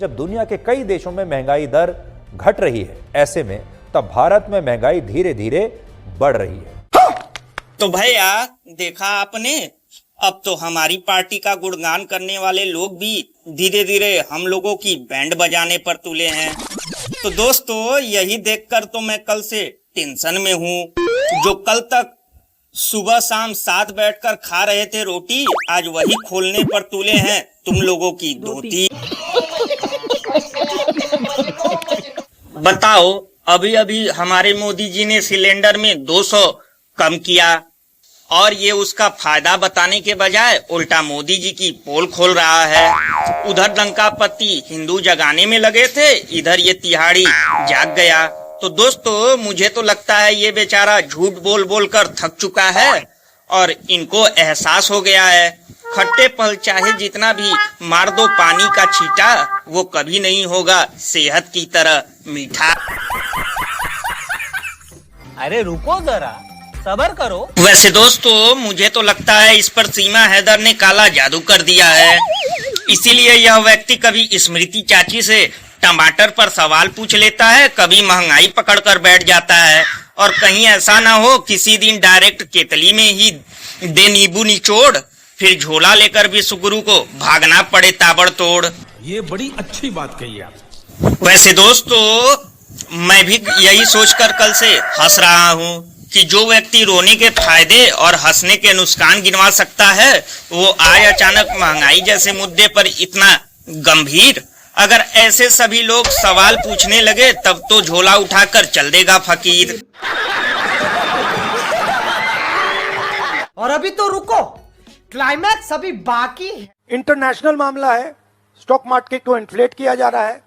जब दुनिया के कई देशों में महंगाई दर घट रही है, ऐसे में तब भारत में महंगाई धीरे धीरे बढ़ रही है। तो भैया देखा आपने, अब तो हमारी पार्टी का गुणगान करने वाले लोग भी धीरे धीरे हम लोगों की बैंड बजाने पर तुले हैं। तो दोस्तों यही देखकर तो मैं कल से टेंशन में हूँ। जो कल तक सुबह शाम साथ बैठकर खा रहे थे रोटी, आज वही खोलने पर तुले हैं तुम लोगों की धोती। बताओ, अभी अभी हमारे मोदी जी ने सिलेंडर में 200 कम किया और ये उसका फायदा बताने के बजाय उल्टा मोदी जी की पोल खोल रहा है। उधर लंकापति हिंदू जगाने में लगे थे, इधर ये तिहाड़ी जाग गया। तो दोस्तों मुझे तो लगता है ये बेचारा झूठ बोल बोल कर थक चुका है और इनको एहसास हो गया है खट्टे पल चाहे जितना भी मार दो पानी का छींटा, वो कभी नहीं होगा सेहत की तरह मीठा। अरे रुको जरा, सब्र करो। वैसे दोस्तों मुझे तो लगता है इस पर सीमा हैदर ने काला जादू कर दिया है। इसीलिए यह व्यक्ति कभी स्मृति चाची से टमाटर पर सवाल पूछ लेता है, कभी महंगाई पकड़ कर बैठ जाता है और कहीं ऐसा ना हो किसी दिन डायरेक्ट केतली में ही दे नींबू निचोड़, फिर झोला लेकर भी सुगुरु को भागना पड़े ताबड़तोड़। ये बड़ी अच्छी बात कही आप। वैसे दोस्तों मैं भी यही सोचकर कल से हंस रहा हूँ कि जो व्यक्ति रोने के फायदे और हंसने के नुकसान गिनवा सकता है, वो आज अचानक महंगाई जैसे मुद्दे पर इतना गंभीर। अगर ऐसे सभी लोग सवाल पूछने लगे तब तो झोला उठाकर चल देगा फकीर। और अभी तो रुको, क्लाइमैक्स अभी बाकी है। इंटरनेशनल मामला है, स्टॉक मार्केट को इन्फ्लेट किया जा रहा है।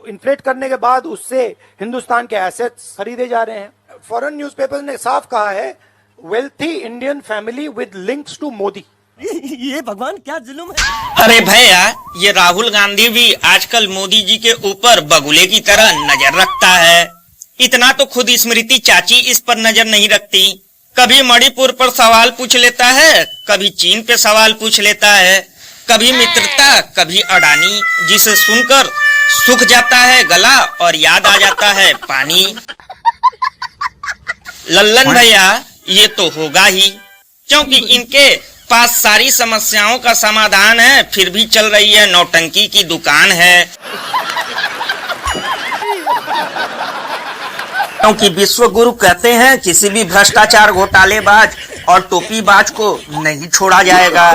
इन्फ्लेट करने के बाद उससे हिंदुस्तान के एसेट्स खरीदे जा रहे हैं। फॉरेन न्यूज़पेपर ने साफ कहा है, wealthy Indian family with links to Modi. ये भगवान क्या जुल्म है। अरे भैया, ये राहुल गांधी भी आजकल मोदी जी के ऊपर बगुले की तरह नजर रखता है। इतना तो खुद स्मृति चाची इस पर नजर नहीं रखती। कभी मणिपुर पर सवाल पूछ लेता है, कभी चीन पे सवाल पूछ लेता है, कभी मित्रता, कभी अडानी, जिसे सुनकर सूख जाता है गला और याद आ जाता है पानी। लल्लन भैया ये तो होगा ही, क्योंकि इनके पास सारी समस्याओं का समाधान है, फिर भी चल रही है नौटंकी की दुकान है। क्योंकि विश्व गुरु कहते हैं किसी भी भ्रष्टाचार घोटालेबाज और टोपीबाज को नहीं छोड़ा जाएगा।